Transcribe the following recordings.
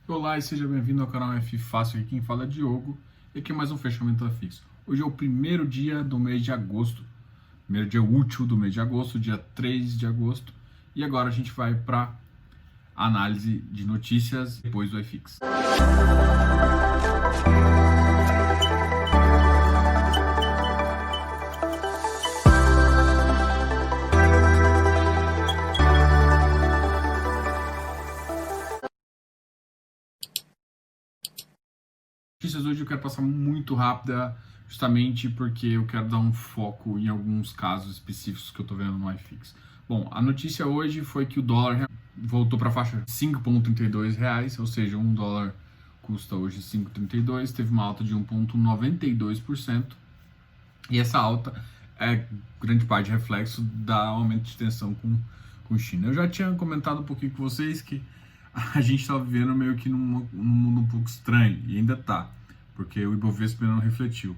Olá e seja bem-vindo ao canal F Fácil, aqui quem fala é Diogo e aqui é mais um fechamento a fixo. Hoje é o primeiro dia do mês de agosto, primeiro dia útil do mês de agosto, dia 3 de agosto, e agora a gente vai para análise de notícias depois do iFix. Notícias hoje eu quero passar muito rápida, justamente porque eu quero dar um foco em alguns casos específicos que eu tô vendo no iFix. Bom, a notícia hoje foi que o dólar voltou para a faixa de R$ 5,32, ou seja, um dólar custa hoje 5,32, teve uma alta de 1,92%, e essa alta é grande parte reflexo da aumento de tensão com China. Eu já tinha comentado um pouquinho com vocês que a gente está vivendo meio que num mundo um pouco estranho, e ainda está, porque o Ibovespa não refletiu.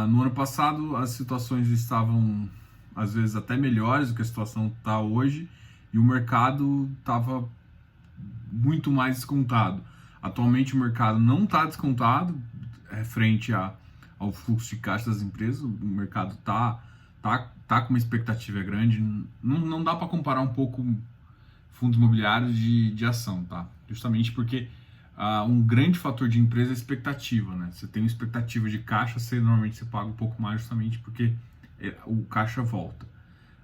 No ano passado, as situações estavam, às vezes, até melhores do que a situação está hoje, e o mercado estava muito mais descontado. Atualmente, o mercado não está descontado frente ao fluxo de caixa das empresas. O mercado tá com uma expectativa grande. Não dá para comparar um pouco fundos imobiliários de ação, tá? Justamente porque um grande fator de empresa é a expectativa, né? Você tem uma expectativa de caixa, normalmente você paga um pouco mais justamente porque o caixa volta.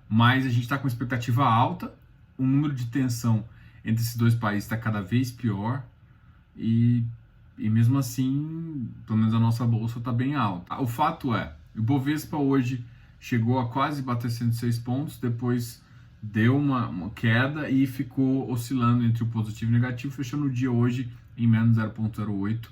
Mas a gente está com expectativa alta, o número de tensão entre esses dois países está cada vez pior e mesmo assim, pelo menos a nossa bolsa está bem alta. O fato é, o Bovespa hoje chegou a quase bater 106 pontos, depois deu uma queda e ficou oscilando entre o positivo e o negativo, fechando o dia hoje em menos 0,08,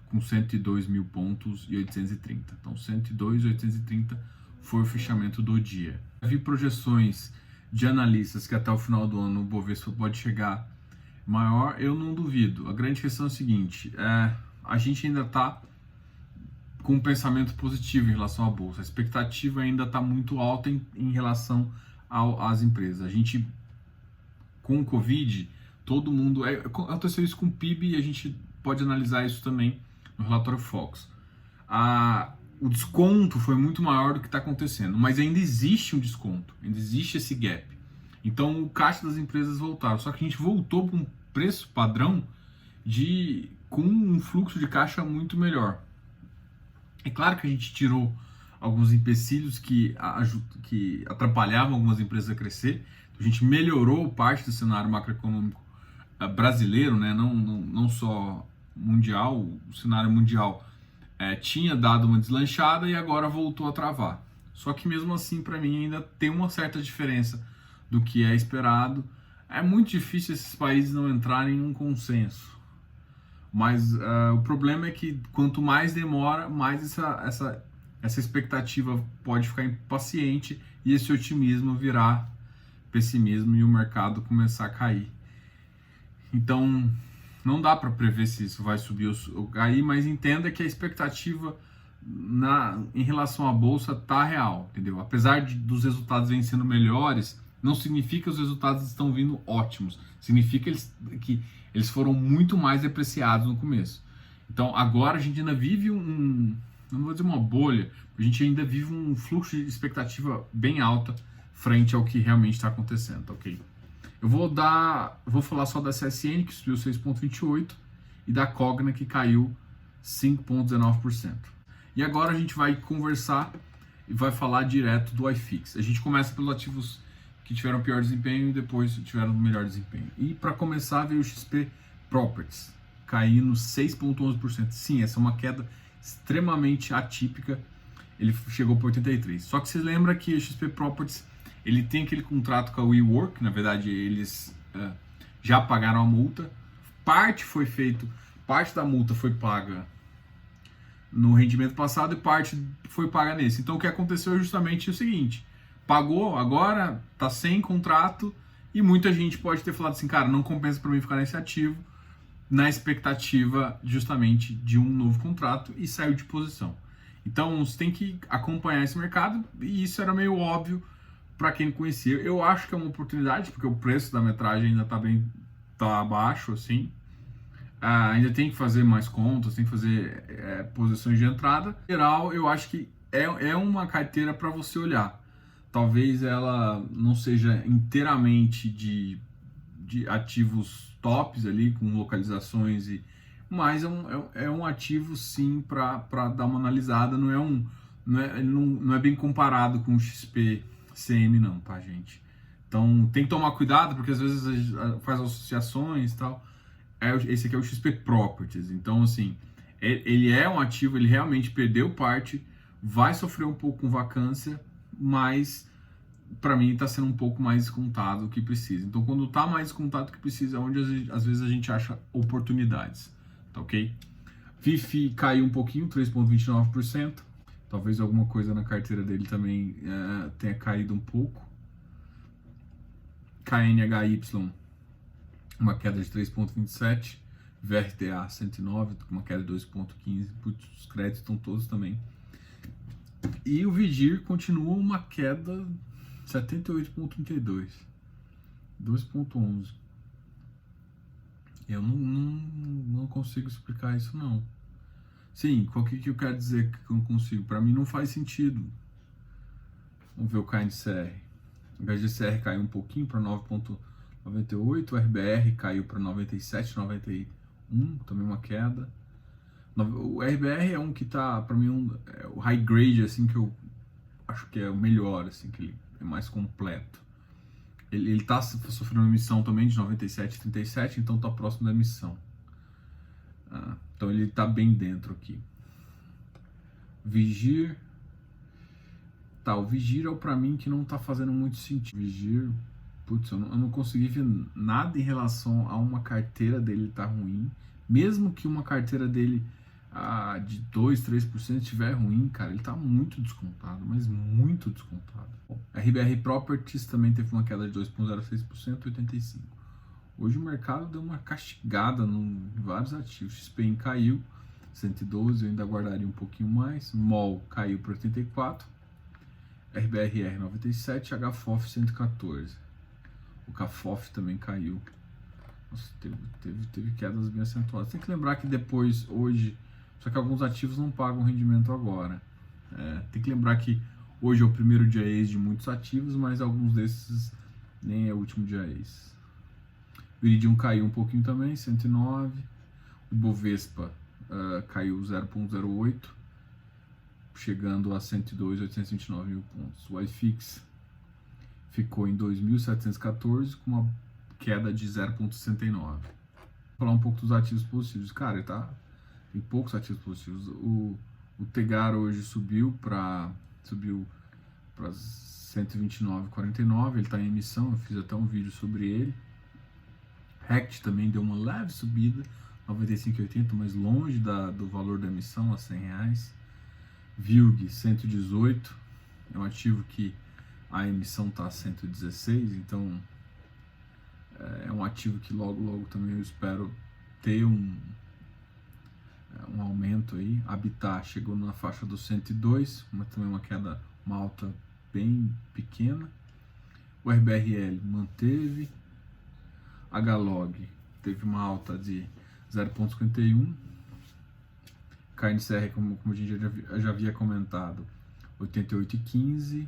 com 102 mil pontos e 830. Então, 102,830 foi o fechamento do dia. Vi projeções de analistas que até o final do ano o Bovespa pode chegar maior, eu não duvido. A grande questão é a seguinte, a gente ainda está com um pensamento positivo em relação à bolsa. A expectativa ainda está muito alta em relação às empresas. A gente, com o Covid, todo mundo... Aconteceu isso com o PIB e a gente pode analisar isso também no relatório Fox. O desconto foi muito maior do que está acontecendo, mas ainda existe um desconto, ainda existe esse gap. Então o caixa das empresas voltaram, só que a gente voltou para um preço padrão com um fluxo de caixa muito melhor. É claro que a gente tirou alguns empecilhos que atrapalhavam algumas empresas a crescer. A gente melhorou parte do cenário macroeconômico brasileiro, né? Não só mundial. O cenário mundial tinha dado uma deslanchada e agora voltou a travar. Só que mesmo assim, para mim, ainda tem uma certa diferença do que é esperado. É muito difícil esses países não entrarem em um consenso. Mas o problema é que quanto mais demora, mais essa expectativa pode ficar impaciente e esse otimismo virar pessimismo e o mercado começar a cair. Então, não dá para prever se isso vai subir ou cair, mas entenda que a expectativa em relação à bolsa está real, entendeu? Apesar dos resultados virem sendo melhores, não significa que os resultados estão vindo ótimos. Significa que eles foram muito mais depreciados no começo. Então, agora a gente ainda vive não vou dizer uma bolha, a gente ainda vive um fluxo de expectativa bem alta frente ao que realmente está acontecendo, tá ok? Eu vou falar só da CSN, que subiu 6,28%, e da Cogna, que caiu 5,19%. E agora a gente vai conversar e vai falar direto do iFix. A gente começa pelos ativos que tiveram pior desempenho e depois tiveram melhor desempenho. E para começar veio o XP Properties, caindo 6,11%. Sim, essa é uma queda extremamente atípica. Ele chegou para 83. Só que você lembra que o XP Properties ele tem aquele contrato com a WeWork, na verdade eles já pagaram a multa. Parte da multa foi paga no rendimento passado e parte foi paga nesse. Então o que aconteceu é justamente o seguinte: pagou, agora tá sem contrato e muita gente pode ter falado assim, cara, não compensa para mim ficar nesse ativo, na expectativa justamente de um novo contrato, e saiu de posição. Então você tem que acompanhar esse mercado e isso era meio óbvio para quem não conhecia. Eu acho que é uma oportunidade porque o preço da metragem ainda tá abaixo, assim. ainda tem que fazer mais contas, tem que fazer posições de entrada. Em geral, eu acho que é uma carteira para você olhar. Talvez ela não seja inteiramente de ativos tops ali, com localizações, mas é um ativo sim para dar uma analisada. Não é bem comparado com o XP-CM não, tá, gente? Então tem que tomar cuidado, porque às vezes faz associações e tal. Esse aqui é o XP Properties. Então, assim, ele é um ativo, ele realmente perdeu parte, vai sofrer um pouco com vacância, mas para mim está sendo um pouco mais descontado do que precisa. Então, quando está mais descontado do que precisa, é onde às vezes a gente acha oportunidades, tá ok? VIF caiu um pouquinho, 3,29%. Talvez alguma coisa na carteira dele também tenha caído um pouco. KNHY, uma queda de 3,27%. VRTA 109, uma queda de 2,15%. Os créditos estão todos também. E o Vigir continua uma queda 78,32, 2,11. Eu não consigo explicar isso não. Sim, qual que eu quero dizer que eu não consigo? Para mim não faz sentido. Vamos ver o KNCR. O HGCR caiu um pouquinho para 9,98, o RBR caiu para 97,91, também uma queda. O RBR é um que tá, para mim, é o high grade, assim, que eu acho que é o melhor, assim, que ele é mais completo. Ele tá sofrendo uma emissão também de 97,37, então tá próximo da emissão. Então ele tá bem dentro aqui. Vigir. Tá, o Vigir é o pra mim que não tá fazendo muito sentido. Vigir, putz, eu não consegui ver nada em relação a uma carteira dele tá ruim. Mesmo que uma carteira dele de 2, 3% estiver ruim, cara, ele tá muito descontado, mas muito descontado. Bom, RBR Properties também teve uma queda de 2,06%, 85. Hoje o mercado deu uma castigada em vários ativos. XPIN caiu, 112, eu ainda guardaria um pouquinho mais. MOL caiu para 84. RBRR 97, HFOF 114. O CAFOF também caiu. Nossa, teve quedas bem acentuadas. Tem que lembrar que depois, hoje, só que alguns ativos não pagam rendimento agora. Tem que lembrar que hoje é o primeiro dia ex de muitos ativos, mas alguns desses nem é o último dia ex. O Iridium caiu um pouquinho também, 109. O Bovespa caiu 0,08, chegando a 102.829 mil pontos. O iFix ficou em 2.714, com uma queda de 0,69. Vou falar um pouco dos ativos positivos. Cara, tem poucos ativos positivos. O Tegar hoje subiu para 129,49. Ele está em emissão, eu fiz até um vídeo sobre ele. Rect também deu uma leve subida, 95,80, mas longe do valor da emissão, a R$100. VILG 118, é um ativo que a emissão está a 116, então é um ativo que logo também eu espero ter um aumento aí. Habitat chegou na faixa dos 102, mas também uma alta bem pequena. O RBRL manteve. HLOG teve uma alta de 0,51. KNCR, como a gente já havia comentado, 88,15,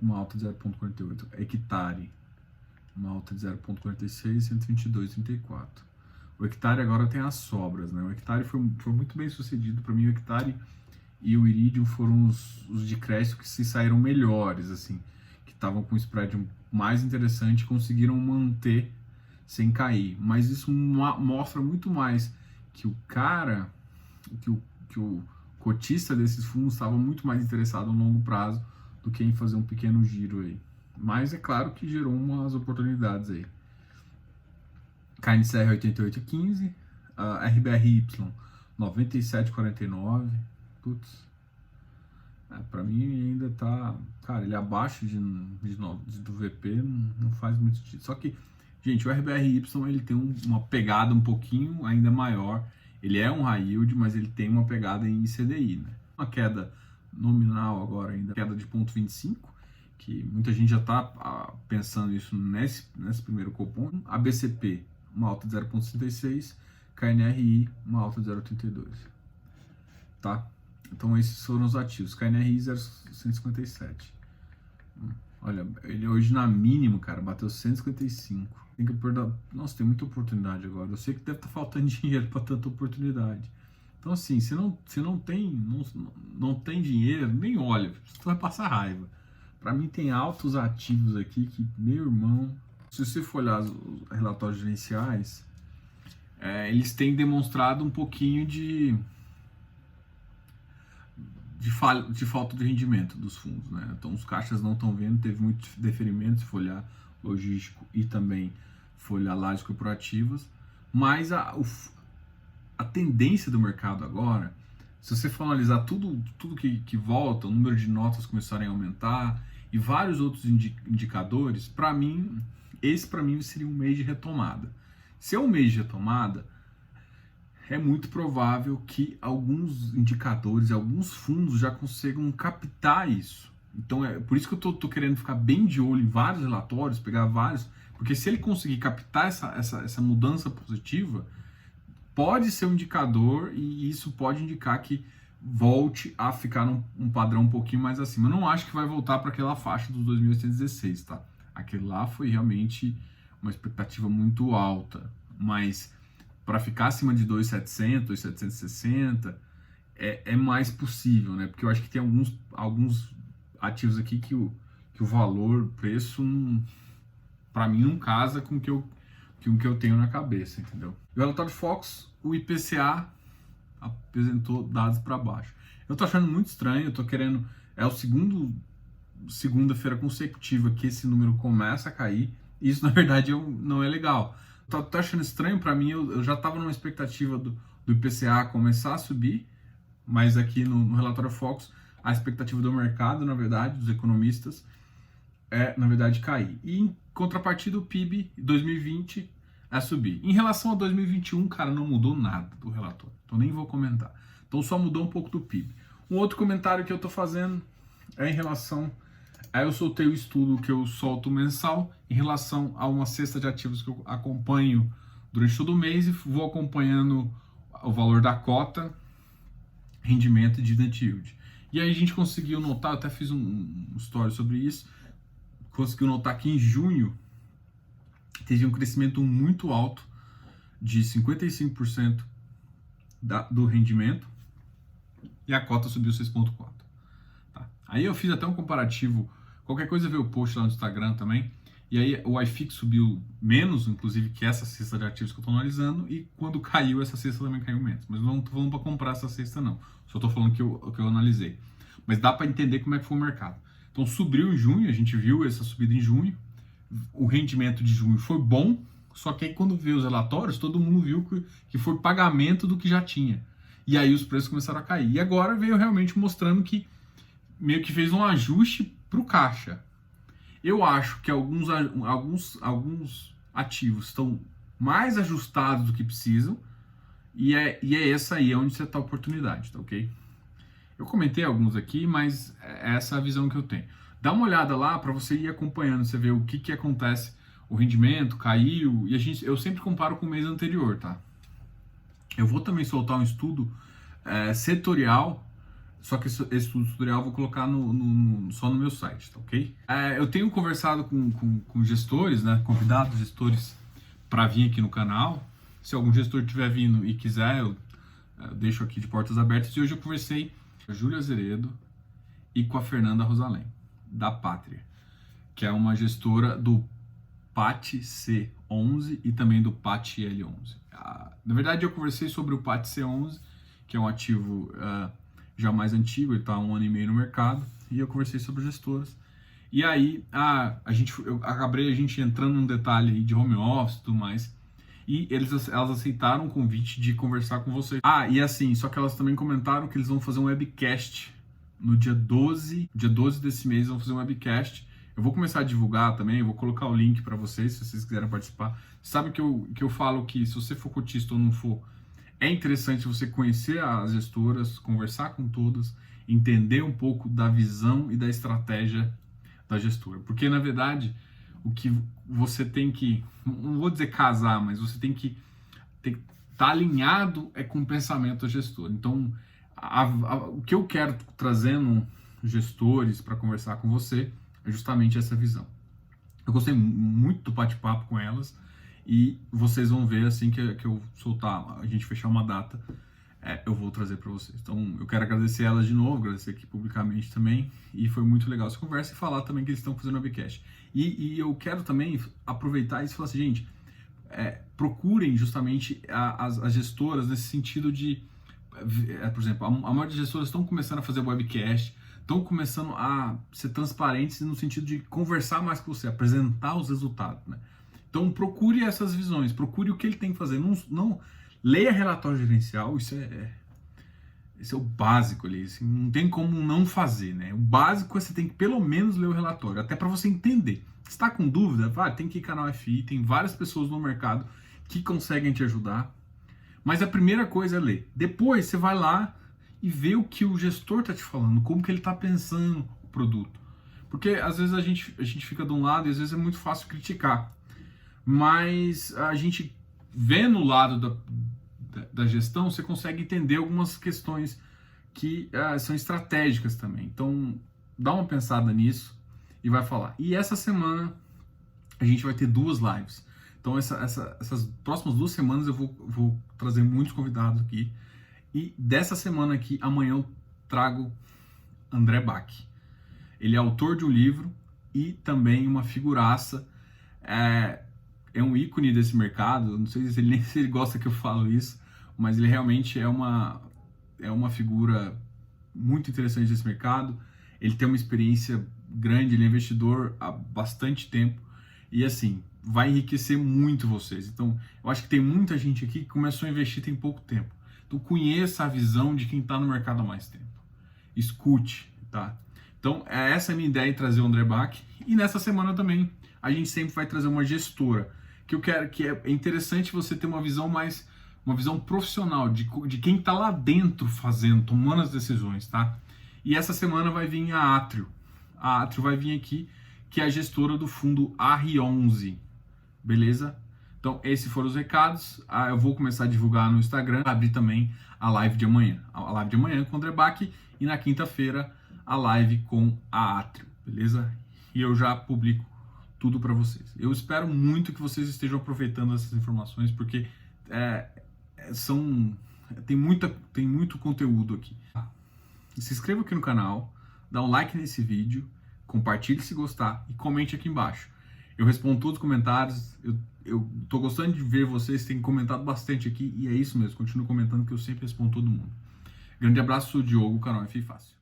uma alta de 0,48. Hectare, uma alta de 0,46, 122,34. O Hectare agora tem as sobras, né? O Hectare foi muito bem sucedido. Para mim, o Hectare e o Iridium foram os de crédito que se saíram melhores, assim, que estavam com um spread mais interessante, conseguiram manter sem cair. Mas isso mostra muito mais que o cara, que o cotista desses fundos estava muito mais interessado no longo prazo do que em fazer um pequeno giro aí. Mas é claro que gerou umas oportunidades aí. KNCR 88,15, RBRY 97,49. Putz, pra mim ainda tá, cara, ele abaixo do VP não faz muito sentido. Só que, gente, o RBRY ele tem uma pegada um pouquinho ainda maior. Ele é um high yield, mas ele tem uma pegada em CDI, né? Uma queda nominal agora ainda, queda de 0,25, que muita gente já está pensando isso nesse primeiro cupom. A BCP, uma alta de 0,66, KNRI, uma alta de 0,82, tá? Então esses foram os ativos, KNRI 0,157. Olha, ele hoje na mínimo, cara, bateu 155. Tem que perder. Nossa, tem muita oportunidade agora. Eu sei que deve estar faltando dinheiro para tanta oportunidade. Então, assim, se não tem dinheiro, nem olha, você vai passar raiva. Para mim, tem altos ativos aqui que, meu irmão, se você for olhar os relatórios gerenciais, eles têm demonstrado um pouquinho de falta de rendimento dos fundos, né? Então os caixas não estão vendo, teve muitos deferimentos, se for olhar logístico e também for olhar lajes corporativas, mas a tendência do mercado agora, se você for analisar tudo que volta, o número de notas começarem a aumentar e vários outros indicadores, para mim, esse para mim seria um mês de retomada. Se é um mês de retomada, é muito provável que alguns indicadores, alguns fundos já consigam captar isso. Então é por isso que eu tô querendo ficar bem de olho em vários relatórios, pegar vários, porque se ele conseguir captar essa mudança positiva, pode ser um indicador e isso pode indicar que volte a ficar num padrão um pouquinho mais acima. Eu não acho que vai voltar para aquela faixa dos 2.816, tá? Aquele lá foi realmente uma expectativa muito alta, mas para ficar acima de 2.700, 2.760 é mais possível, né? Porque eu acho que tem alguns ativos aqui que o valor, preço, para mim não casa com o que eu tenho na cabeça, entendeu? O relatório Fox, o IPCA apresentou dados para baixo. Eu tô achando muito estranho, eu tô querendo, é o segunda-feira consecutiva que esse número começa a cair, e isso na verdade não é legal. Tô achando estranho, para mim, eu já estava numa expectativa do IPCA começar a subir, mas aqui no relatório Fox, a expectativa do mercado, na verdade, dos economistas, na verdade, cair. E em contrapartida, o PIB 2020 é subir. Em relação a 2021, cara, não mudou nada do relatório, então nem vou comentar. Então só mudou um pouco do PIB. Um outro comentário que eu tô fazendo é em relação... Aí eu soltei o estudo que eu solto mensal em relação a uma cesta de ativos que eu acompanho durante todo o mês e vou acompanhando o valor da cota, rendimento e dividend yield. E aí a gente conseguiu notar, eu até fiz um story sobre isso, conseguiu notar que em junho teve um crescimento muito alto de 55% do rendimento e a cota subiu 6,4%. Tá? Aí eu fiz até um comparativo. Qualquer coisa vê o post lá no Instagram também. E aí o iFix subiu menos, inclusive, que essa cesta de ativos que eu estou analisando. E quando caiu, essa cesta também caiu menos. Mas não estou falando para comprar essa cesta, não. Só estou falando que eu analisei. Mas dá para entender como é que foi o mercado. Então subiu em junho, a gente viu essa subida em junho. O rendimento de junho foi bom. Só que aí quando veio os relatórios, todo mundo viu que foi pagamento do que já tinha. E aí os preços começaram a cair. E agora veio realmente mostrando que meio que fez um ajuste para o caixa. Eu acho que alguns ativos estão mais ajustados do que precisam e é essa aí onde você está a oportunidade, tá ok? Eu comentei alguns aqui, mas essa é a visão que eu tenho. Dá uma olhada lá para você ir acompanhando, você ver o que acontece, o rendimento caiu e eu sempre comparo com o mês anterior, tá? Eu vou também soltar um estudo setorial. Só que esse estudo tutorial eu vou colocar só no meu site, tá ok? Eu tenho conversado com gestores, né, convidados gestores para vir aqui no canal. Se algum gestor estiver vindo e quiser, eu deixo aqui de portas abertas. E hoje eu conversei com a Júlia Azeredo e com a Fernanda Rosalém, da Pátria, que é uma gestora do PAT C11 e também do PAT L11. Na verdade, eu conversei sobre o PAT C11, que é um ativo... já mais antigo, ele está há 1 ano e meio no mercado, e eu conversei sobre gestoras. E aí, a gente entrando num detalhe aí de home office e tudo mais, e elas aceitaram o convite de conversar com vocês. E assim, só que elas também comentaram que eles vão fazer um webcast no dia 12 desse mês, vão fazer um webcast. Eu vou começar a divulgar também, eu vou colocar o link para vocês, se vocês quiserem participar. Sabe que eu falo que se você for cotista ou não for, é interessante você conhecer as gestoras, conversar com todas, entender um pouco da visão e da estratégia da gestora. Porque, na verdade, o que você tem que... Não vou dizer casar, mas você tem que tá alinhado com o pensamento do gestor. Então, o que eu quero trazendo gestores para conversar com você é justamente essa visão. Eu gostei muito do bate-papo com elas e vocês vão ver assim que eu soltar, a gente fechar uma data, eu vou trazer para vocês. Então, eu quero agradecer elas de novo, agradecer aqui publicamente também, e foi muito legal essa conversa e falar também que eles estão fazendo webcast. E eu quero também aproveitar isso e falar assim, gente, procurem justamente as gestoras nesse sentido de, por exemplo, a maioria das gestoras estão começando a fazer webcast, estão começando a ser transparentes no sentido de conversar mais com você, apresentar os resultados, né? Então procure essas visões, procure o que ele tem que fazer. Não leia relatório gerencial, esse é o básico ali, assim, não tem como não fazer, né? O básico é você tem que pelo menos ler o relatório, até para você entender. Se está com dúvida, tem que ir canal FI, tem várias pessoas no mercado que conseguem te ajudar. Mas a primeira coisa é ler. Depois você vai lá e vê o que o gestor está te falando, como que ele está pensando o produto. Porque às vezes a gente fica de um lado e às vezes é muito fácil criticar. Mas a gente vê no lado da gestão, você consegue entender algumas questões que são estratégicas também. Então, dá uma pensada nisso e vai falar. E essa semana a gente vai ter 2 lives. Então, essas próximas 2 semanas eu vou trazer muitos convidados aqui. E dessa semana aqui, amanhã eu trago André Bach. Ele é autor de um livro e também uma figuraça. É um ícone desse mercado. Não sei se ele gosta que eu falo isso, mas ele realmente é uma figura muito interessante desse mercado. Ele tem uma experiência grande, ele é investidor há bastante tempo e assim, vai enriquecer muito vocês. Então, eu acho que tem muita gente aqui que começou a investir tem pouco tempo. Então, conheça a visão de quem está no mercado há mais tempo. Escute, tá? Então, essa é a minha ideia em trazer o André Bach. E nessa semana também, a gente sempre vai trazer uma gestora, que eu quero, que é interessante você ter uma visão profissional de quem está lá dentro fazendo, tomando as decisões, tá? E essa semana vai vir a Atrio. A Atrio vai vir aqui, que é a gestora do fundo AR11, beleza? Então, esses foram os recados. Eu vou começar a divulgar no Instagram, abrir também a live de amanhã. A live de amanhã com o André Bach e na quinta-feira a live com a Atrio, beleza? E eu já publico tudo para vocês. Eu espero muito que vocês estejam aproveitando essas informações, porque tem muito conteúdo aqui. Se inscreva aqui no canal, dá um like nesse vídeo, compartilhe se gostar e comente aqui embaixo. Eu respondo todos os comentários, eu tô gostando de ver vocês, têm comentado bastante aqui e é isso mesmo, continuo comentando que eu sempre respondo todo mundo. Grande abraço, sou o Diogo, canal FI Fácil.